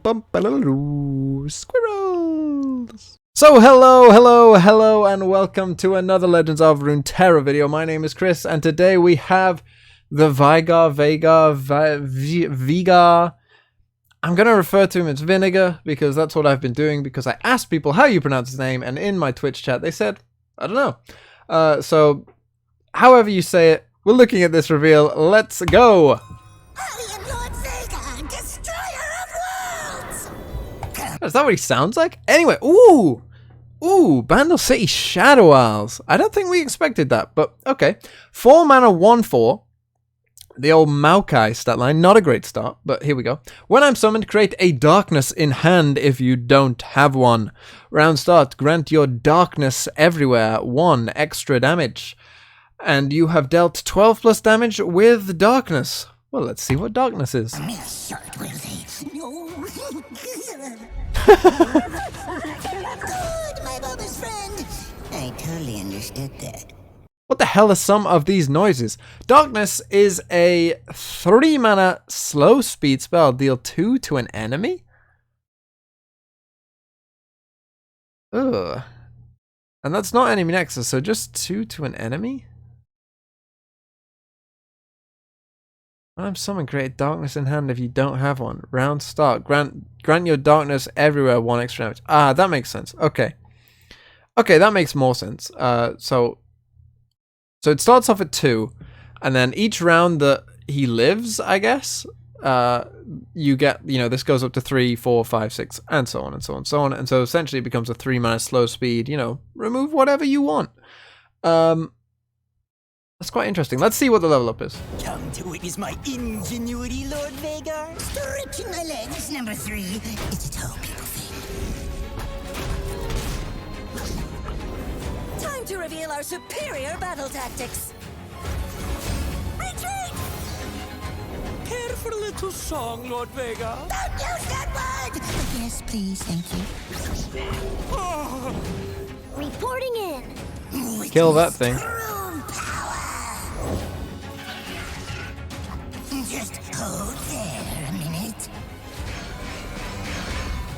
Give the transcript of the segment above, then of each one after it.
Squirrels! So hello, and welcome to another Legends of Runeterra video. My name is Chris, and today we have the Veigar. I'm going to refer to him as Vinegar, because that's what I've been doing, because I asked people how you pronounce his name, and in my Twitch chat they said, I don't know. So, however you say it, we're looking at this reveal. Let's go! Is that what he sounds like? Anyway, ooh, Bandle City Shadow Isles. I don't think we expected that, but okay. 4 mana, 1/4. The old Maokai stat line, not a great start, but here we go. When I'm summoned, create a darkness in hand if you don't have one. Round start, grant your darkness everywhere 1 extra damage. And you have dealt 12 plus damage with darkness. Well, let's see what darkness is. Good, my mother's friend. I totally understood that. What the hell are some of these noises? Darkness is a 3 mana slow speed spell. Deal 2 to an enemy? Ugh. And that's not enemy nexus, so just 2 to an enemy? When I'm summoned, create darkness in hand if you don't have one. Round start. Grant your darkness everywhere 1 extra damage. Ah, that makes sense. Okay. Okay, that makes more sense. So it starts off at 2, and then each round that he lives, I guess, you get, this goes up to 3, 4, 5, 6, and so on and so on and so on. And so essentially it becomes a 3 mana slow speed, remove whatever you want. That's quite interesting. Let's see what the level up is. Come to witness my ingenuity, Lord Veigar. Stretching my legs, number 3. It's a tall people thing. Time to reveal our superior battle tactics. Retreat! Care for a little song, Lord Veigar? Don't use that word! Yes, please, thank you. Oh. Reporting in. Kill that thing. Just hold there a minute.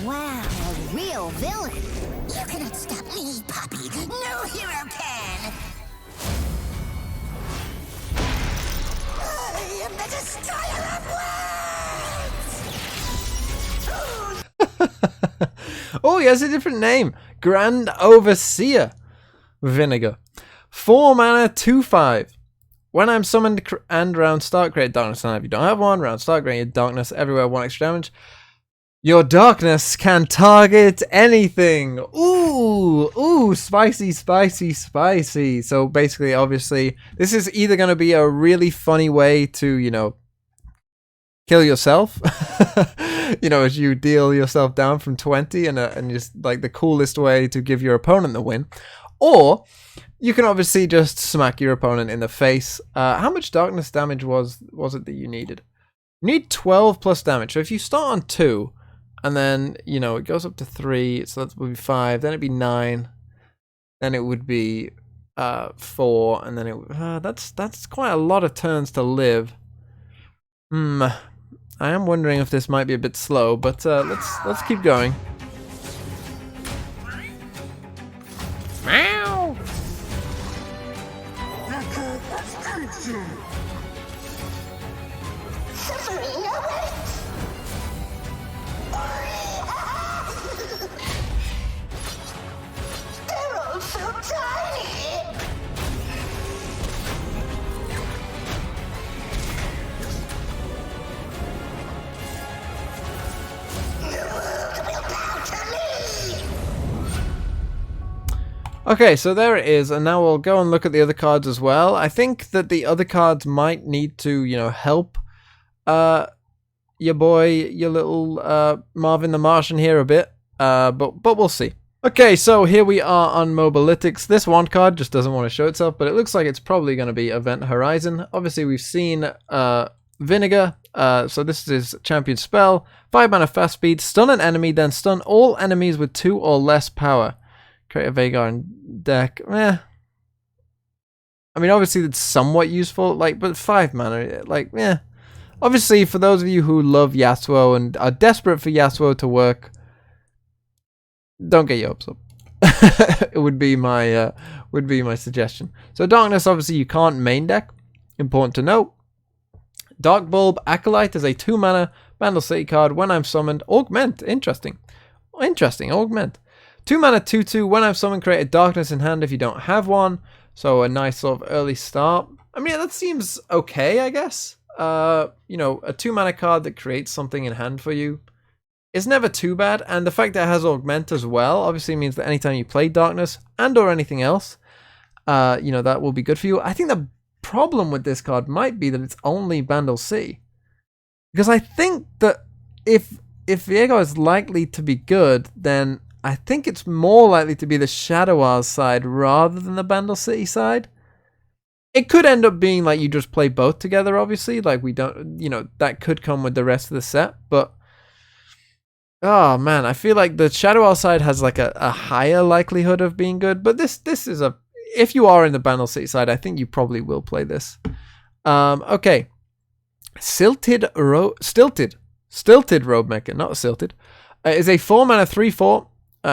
Wow, a real villain. You cannot stop me, Poppy. No hero can. I am the destroyer of worlds. Oh, he has a different name. Grand Overseer Vinegar. 4 mana, 2/5. When I'm summoned and round start, create darkness. And if you don't have one, round start, create darkness everywhere 1 extra damage. Your darkness can target anything. Ooh, spicy. So basically, obviously, this is either going to be a really funny way to, kill yourself, as you deal yourself down from 20, and just like the coolest way to give your opponent the win, or you can obviously just smack your opponent in the face. How much darkness damage was it that you needed? You need 12 plus damage. So if you start on 2, and then, it goes up to 3, so that would be 5, then it'd be 9, then it would be 4, and then that's quite a lot of turns to live. I am wondering if this might be a bit slow, but let's keep going. Meow. Suffering awaits. They're all so tiny. The world will bow to me. Okay, so there it is, and now we'll go and look at the other cards as well. I think that the other cards might need to, help your little Marvin the Martian here a bit, but we'll see. Okay, so here we are on Mobalytics. This one card just doesn't want to show itself, but it looks like it's probably going to be Event Horizon. Obviously, we've seen Vinegar, so this is his champion spell. 5 mana fast speed, stun an enemy, then stun all enemies with 2 or less power. Create a Veigar in deck. I mean, obviously it's somewhat useful, but 5 mana, Obviously, for those of you who love Yasuo and are desperate for Yasuo to work, don't get your hopes up. It would be my suggestion. So Darkness, obviously, you can't main deck. Important to note. Dark Bulb Acolyte is a 2-mana Bandle City card. When I'm summoned, augment. Interesting. Augment. 2-mana 2/2. When I'm summoned, create a Darkness in hand if you don't have one. So a nice sort of early start. I mean, that seems okay, I guess. You know, a 2-mana card that creates something in hand for you is never too bad. And the fact that it has augment as well obviously means that anytime you play Darkness and or anything else, you know, that will be good for you. I think the problem with this card might be that it's only Bandle City, because I think that if Veigar is likely to be good, then I think it's more likely to be the Shadow Isles side rather than the Bandle City side. It could end up being like you just play both together, obviously, like we don't, you know, that could come with the rest of the set, but oh man, I feel like the Shadow Isles side has like a higher likelihood of being good, but this is a, if you are in the Bandle City side, I think you probably will play this. Okay. Stilted Road Maker, not Silted, is a 4-mana 3/4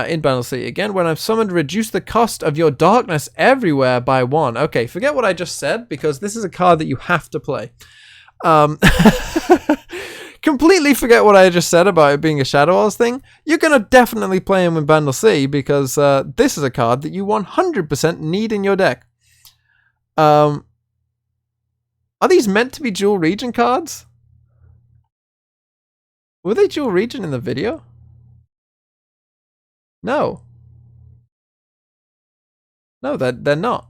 in Bandle City. Again, when I'm summoned, reduce the cost of your Darkness everywhere by 1. Okay, forget what I just said, because this is a card that you have to play. Completely forget what I just said about it being a Shadow Isles thing. You're going to definitely play him in Bandle City, because this is a card that you 100% need in your deck. Are these meant to be dual region cards? Were they dual region in the video? No. No, they're not.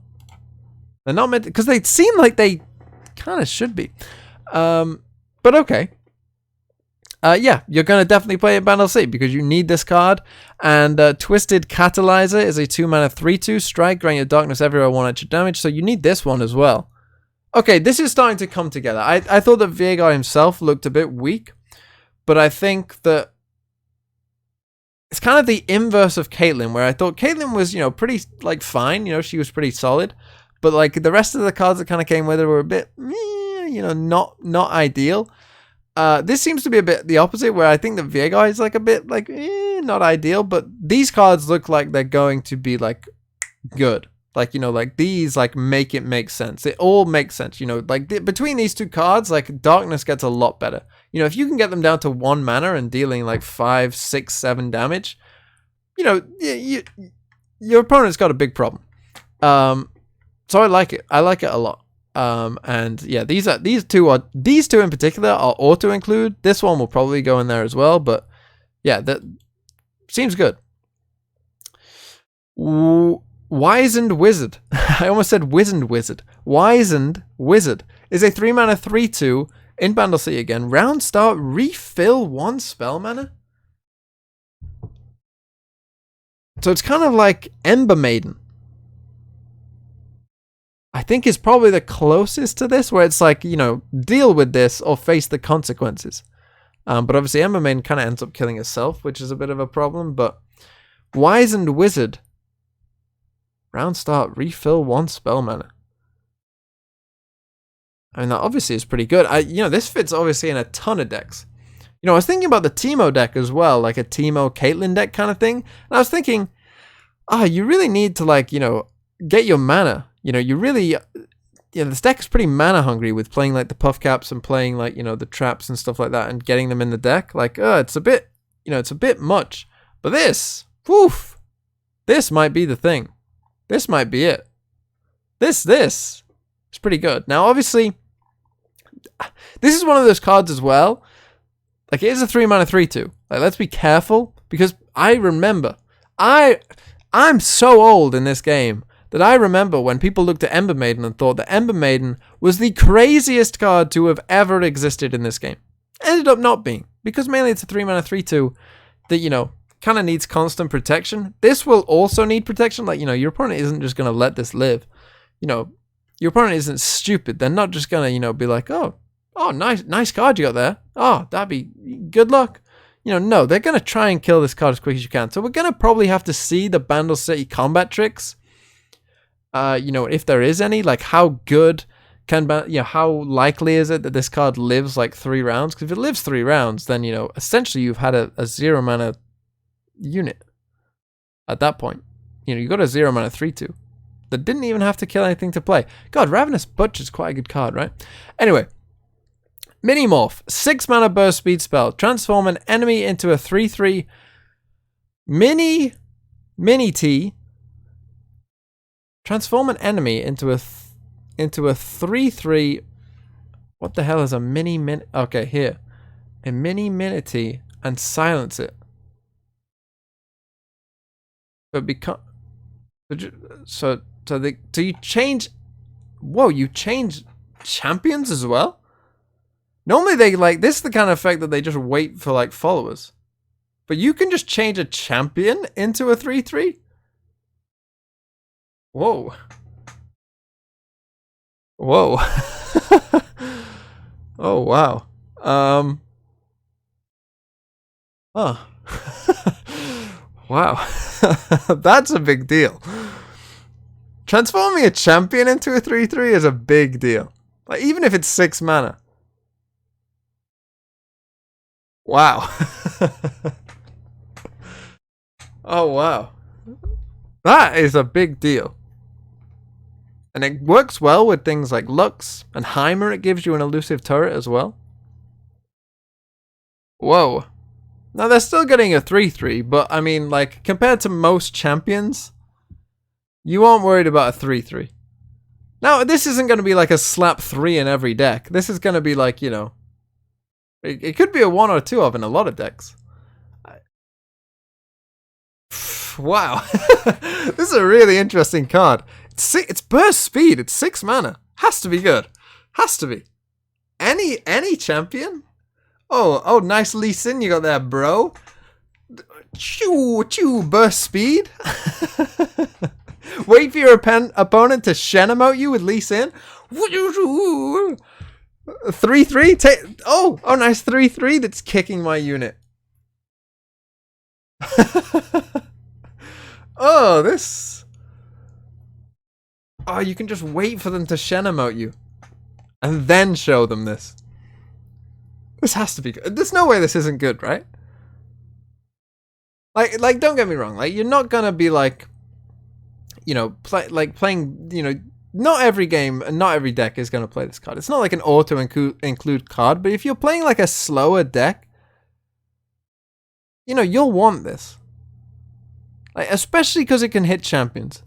They're not meant to, because they seem like they kind of should be. But okay. Yeah, you're going to definitely play it Bandle City because you need this card. And Twisted Catalyzer is a 2-mana 3/2 strike, grant your Darkness everywhere 1 extra damage. So you need this one as well. Okay, this is starting to come together. I thought that Veigar himself looked a bit weak, but I think that it's kind of the inverse of Caitlyn, where I thought Caitlyn was, you know, pretty, like, fine. You know, she was pretty solid. But, like, the rest of the cards that kind of came with her were a bit, you know, not ideal. This seems to be a bit the opposite, where I think that Veigar is, like, a bit, like, not ideal. But these cards look like they're going to be, like, good. Like, you know, like, these, like, make it make sense. It all makes sense, you know. Like, between these two cards, like, Darkness gets a lot better. You know, if you can get them down to 1 mana and dealing, like, 5, 6, 7 damage, you know, your opponent's got a big problem. So I like it. I like it a lot. And yeah, these two in particular are auto-include. This one will probably go in there as well, but yeah, that seems good. Wizened Wizard. I almost said Wizened Wizard. Wizened Wizard is a 3-mana 3/2 in Bandle City again. Round start, refill 1 spell mana. So it's kind of like Ember Maiden. I think is probably the closest to this, where it's like, you know, deal with this or face the consequences. But obviously Ember Maiden kind of ends up killing herself, which is a bit of a problem. But Wizened Wizard. Round start, refill 1 spell mana. I mean, that obviously is pretty good. You know, this fits obviously in a ton of decks. You know, I was thinking about the Teemo deck as well, like a Teemo Caitlyn deck kind of thing. And I was thinking, you really need to, like, you know, get your mana. You know, you really, yeah, this deck is pretty mana hungry with playing like the puff caps and playing like, you know, the traps and stuff like that and getting them in the deck. Like, it's a bit, you know, it's a bit much. But this, woof, this might be the thing. This might be it. This is pretty good. Now, obviously, this is one of those cards as well. Like, it is a 3-mana 3/2. Like, let's be careful, because I remember, I'm so old in this game that I remember when people looked at Ember Maiden and thought that Ember Maiden was the craziest card to have ever existed in this game. Ended up not being, because mainly it's a 3-mana 3/2 that, you know, kind of needs constant protection. This will also need protection. Like, you know, your opponent isn't just going to let this live. You know, your opponent isn't stupid. They're not just going to, you know, be like, oh, nice card you got there. Oh, that'd be good luck. You know, no, they're going to try and kill this card as quick as you can. So we're going to probably have to see the Bandle City combat tricks. You know, if there is any, like how good how likely is it that this card lives like 3 rounds? Because if it lives 3 rounds, then, essentially you've had a 0 mana unit at that point. You got a 0 mana 3/2 that didn't even have to kill anything to play. God, Ravenous Butcher is quite a good card, right? Anyway, Mini Morph, 6 mana burst speed spell. Transform an enemy into a 3/3 mini T. Transform an enemy into a 3/3. What the hell is a mini? Okay, here, a mini T, and silence it. But become so you change. Whoa, you change champions as well. Normally they this is the kind of effect that they just wait for like followers, but you can just change a champion into a 3/3. Whoa. Whoa. Oh wow. Oh. Wow. That's a big deal. Transforming a champion into a 3/3 is a big deal. Like, even if it's 6 mana. Wow. Oh wow. That is a big deal. And it works well with things like Lux and Heimer. It gives you an elusive turret as well. Whoa. Now they're still getting a 3/3, but I mean, like, compared to most champions, you aren't worried about a 3/3. Now, this isn't going to be like a slap 3 in every deck. This is going to be like, it could be a 1 or 2 of in a lot of decks. Wow. This is a really interesting card. It's burst speed. It's 6 mana. Has to be good. Has to be. Any champion? Oh, nice Lee Sin you got there, bro. Choo, burst speed. Wait for your opponent to Shen-emote you with Lee Sin. 3/3. Oh, nice 3/3 that's kicking my unit. You can just wait for them to Shen-emote you and then show them this. This has to be good. There's no way this isn't good, right? Like don't get me wrong. Like, you're not gonna be like, playing, not every game and not every deck is gonna play this card. It's not like an auto include card, but if you're playing like a slower deck, you'll want this. Like, especially because it can hit champions.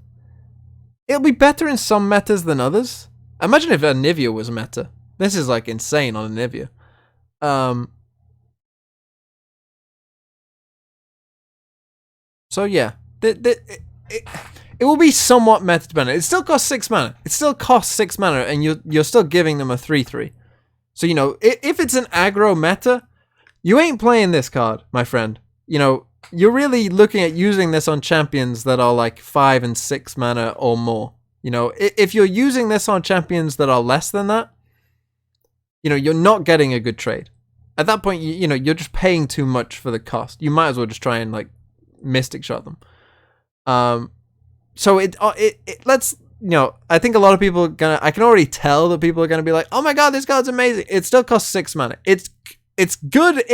It'll be better in some metas than others. Imagine if Anivia was meta. This is like insane on Anivia. So yeah, it will be somewhat meta dependent. It still costs 6 mana. It still costs 6 mana, and you're still giving them a 3/3. So if it's an aggro meta, you ain't playing this card, my friend. You're really looking at using this on champions that are like 5 and 6 mana or more. If you're using this on champions that are less than that, you're not getting a good trade. At that point, you're just paying too much for the cost. You might as well just try and like Mystic Shot them. So let's, I think a lot of people are I can already tell that people are gonna be like, oh my god, this card's amazing. It still costs 6 mana. It's good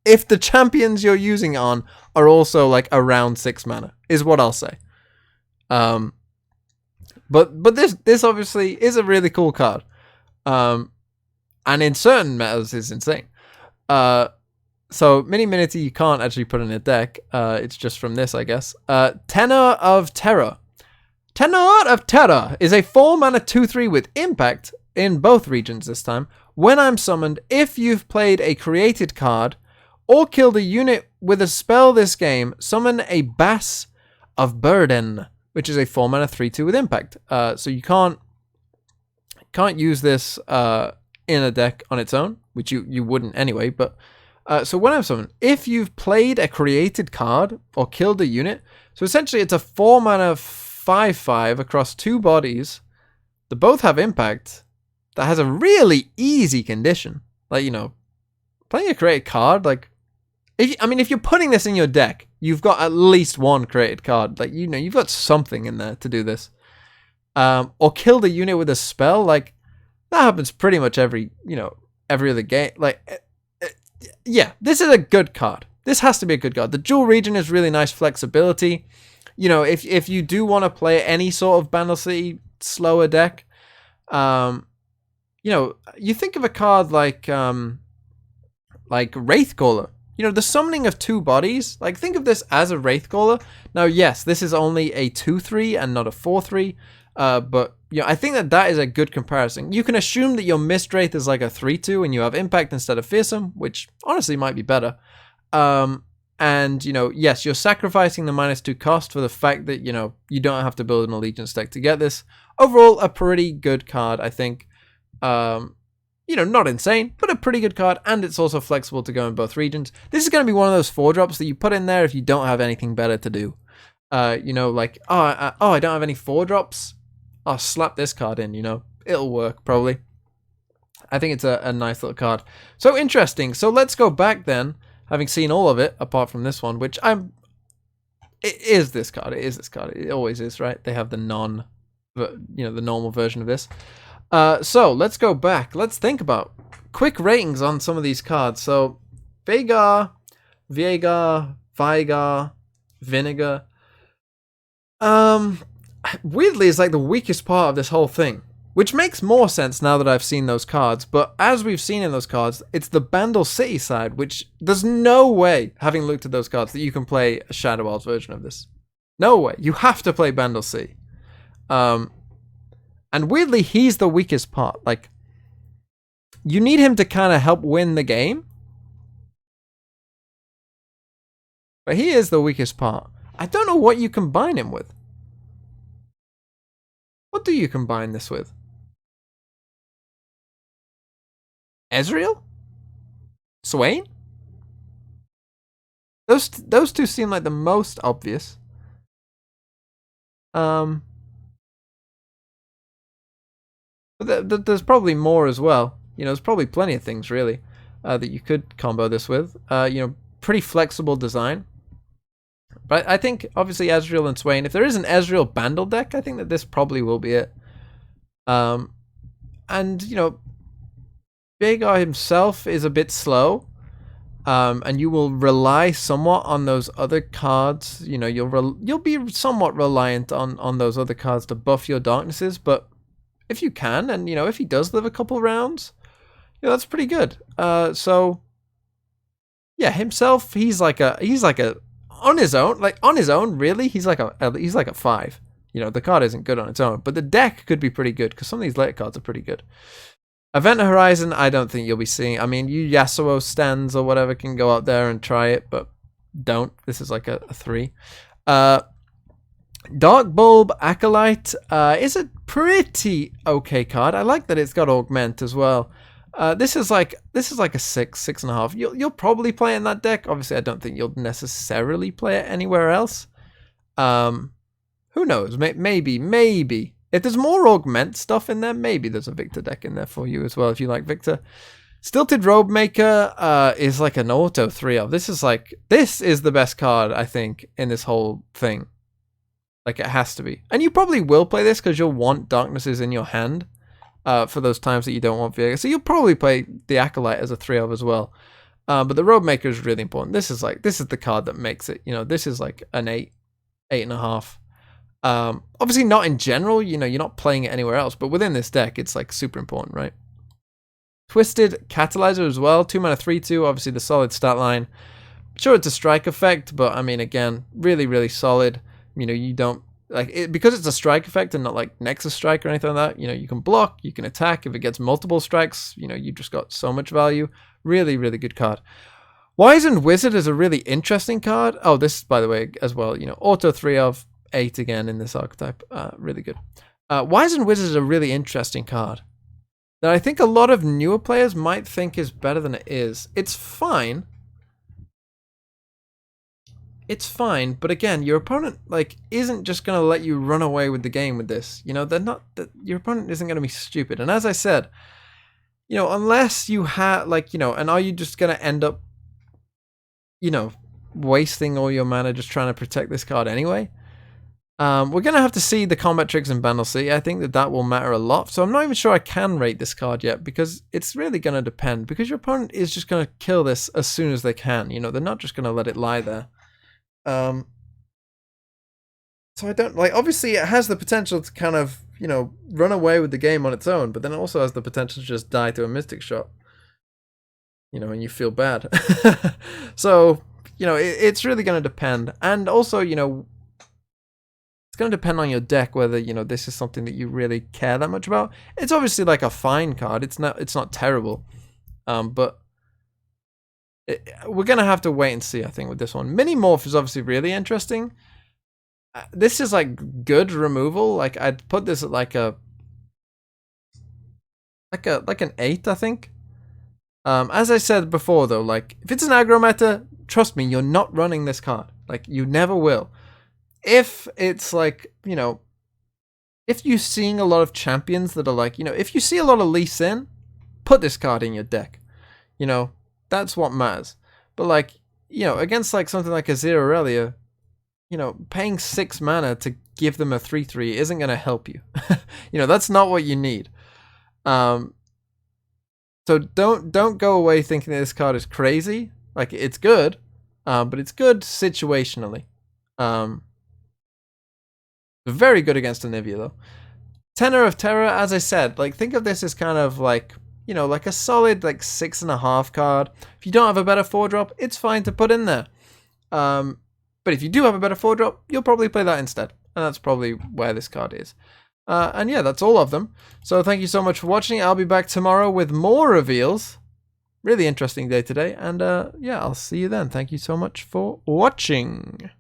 if the champions you're using on are also like around 6 mana, is what I'll say. But this obviously is a really cool card. And in certain metas is insane. So Mini-Minity you can't actually put in a deck. It's just from this, I guess. Tenor of Terror. Tenor of Terror is a 4 mana 2/3 with impact in both regions this time. When I'm summoned, if you've played a created card or killed a unit with a spell this game, summon a Bass of Burden, which is a 4 mana 3/2 with impact. So you can't use this in a deck on its own, which you wouldn't anyway. But so when I'm summoned, if you've played a created card or killed a unit, so essentially it's a 4 mana 5/5 across 2 bodies that both have impact that has a really easy condition. Like, playing a created card, like, if you're putting this in your deck, you've got at least one created card. Like, you've got something in there to do this. Or killed a unit with a spell. Like, That happens pretty much every, every other game. Like, yeah, this is a good card. This has to be a good card. The dual region is really nice flexibility. If you do want to play any sort of Bandle City slower deck, you think of a card like Wraithcaller. The summoning of 2 bodies. Like, think of this as a Wraithcaller. Now, yes, this is only a 2/3 and not a 4/3. But I think that is a good comparison. You can assume that your Mist Wraith is like a 3/2 and you have Impact instead of Fearsome, which honestly might be better. And yes, you're sacrificing the -2 cost for the fact that you don't have to build an Allegiance deck to get this. Overall, a pretty good card, I think. Not insane, but a pretty good card, and it's also flexible to go in both regions. This is going to be one of those 4-drops that you put in there if you don't have anything better to do. Like, I don't have any 4-drops. I'll slap this card in, it'll work probably. I think it's a nice little card. So interesting. So let's go back then, having seen all of it apart from this one, which it is this card. It is this card. It always is, right? They have the the normal version of this. So let's go back. Let's think about quick ratings on some of these cards. So Veigar, Veigar, Vinegar. Weirdly, is like the weakest part of this whole thing, which makes more sense now that I've seen those cards. But as we've seen in those cards, it's the Bandle City side, which there's no way, having looked at those cards, that you can play a Shadow Wilds version of this. No way. You have to play Bandle City. And weirdly, he's the weakest part. Like, you need him to kind of help win the game. But he is the weakest part. I don't know what you combine him with. What do you combine this with? Ezreal? Swain? Those two seem like the most obvious. But there's probably more as well. There's probably plenty of things really that you could combo this with. Pretty flexible design. But I think obviously Ezreal and Swain. If there is an Ezreal Bandle deck, I think that this probably will be it. And Veigar himself is a bit slow. And you will rely somewhat on those other cards. You'll be somewhat reliant on those other cards to buff your darknesses, but if you can, and if he does live a couple rounds, that's pretty good. So yeah, himself, he's like a on his own, really, he's like a 5. The card isn't good on its own, but the deck could be pretty good because some of these later cards are pretty good. Event Horizon, I don't think you'll be seeing. I mean, you Yasuo stands or whatever can go out there and try it, but don't. This is like a 3. Dark Bulb Acolyte is a pretty okay card. I like that it's got Augment as well. This is like a 6.5. You'll probably play in that deck. Obviously, I don't think you'll necessarily play it anywhere else. Who knows? Maybe. If there's more Augment stuff in there, maybe there's a Victor deck in there for you as well if you like Victor. Stilted Robe Maker is like an auto 3 of. This is the best card, I think, in this whole thing. Like, it has to be. And you probably will play this because you'll want Darknesses in your hand for those times that you don't want Veigar. So you'll probably play the Acolyte as a 3 of as well. But the Robe Maker is really important. This is the card that makes it. This is like an 8.5. Obviously not in general, you're not playing it anywhere else, but within this deck, it's like super important, right? Twisted Catalyzer as well, 2 mana 3/2, obviously the solid stat line. Sure, it's a strike effect, but I mean, again, really, really solid. You don't like it because it's a strike effect and not like Nexus Strike or anything like that. You can block, you can attack. If it gets multiple strikes, you just got so much value. Really, really good card. Wizened Wizard is a really interesting card. Oh, this, by the way, as well, auto 3 of 8 again in this archetype. Really good. Wizened Wizard is a really interesting card that I think a lot of newer players might think is better than it is. It's fine. But again, your opponent isn't just gonna let you run away with the game with this. Your opponent isn't gonna be stupid. And as I said, unless you have and are you just gonna end up, wasting all your mana just trying to protect this card anyway? We're going to have to see the combat tricks in Bandlesey. I think that will matter a lot. So I'm not even sure I can rate this card yet, because it's really going to depend. Because your opponent is just going to kill this as soon as they can. You know, they're not just going to let it lie there. So I don't, like, obviously it has the potential to kind of, you know, run away with the game on its own. But then it also has the potential to just die to a Mystic Shot. You know, and you feel bad. So, you know, it's really going to depend. And also, you know, going to depend on your deck whether, you know, this is something that you really care that much about. It's obviously like a fine card. It's not terrible, but we're gonna have to wait and see. I think with this one, Mini Morph is obviously really interesting. This is like good removal. Like I'd put this at like an 8, I think. As I said before though, like if it's an aggro meta, trust me, you're not running this card. Like you never will. If it's like, you know, if you're seeing a lot of champions that are like, you know, if you see a lot of Lee Sin, put this card in your deck. You know, that's what matters. But like, you know, against like something like a Zero Aurelia, you know, paying 6 mana to give them a 3/3 isn't going to help you. You know, that's not what you need. So don't go away thinking that this card is crazy. Like it's good, but it's good situationally. Very good against Anivia though. Tenor of Terror, as I said, like think of this as kind of like, you know, like a solid like 6.5 card. If you don't have a better 4-drop, it's fine to put in there. But if you do have a better 4-drop, you'll probably play that instead. And that's probably where this card is. And yeah, that's all of them. So thank you so much for watching. I'll be back tomorrow with more reveals. Really interesting day today. And yeah, I'll see you then. Thank you so much for watching.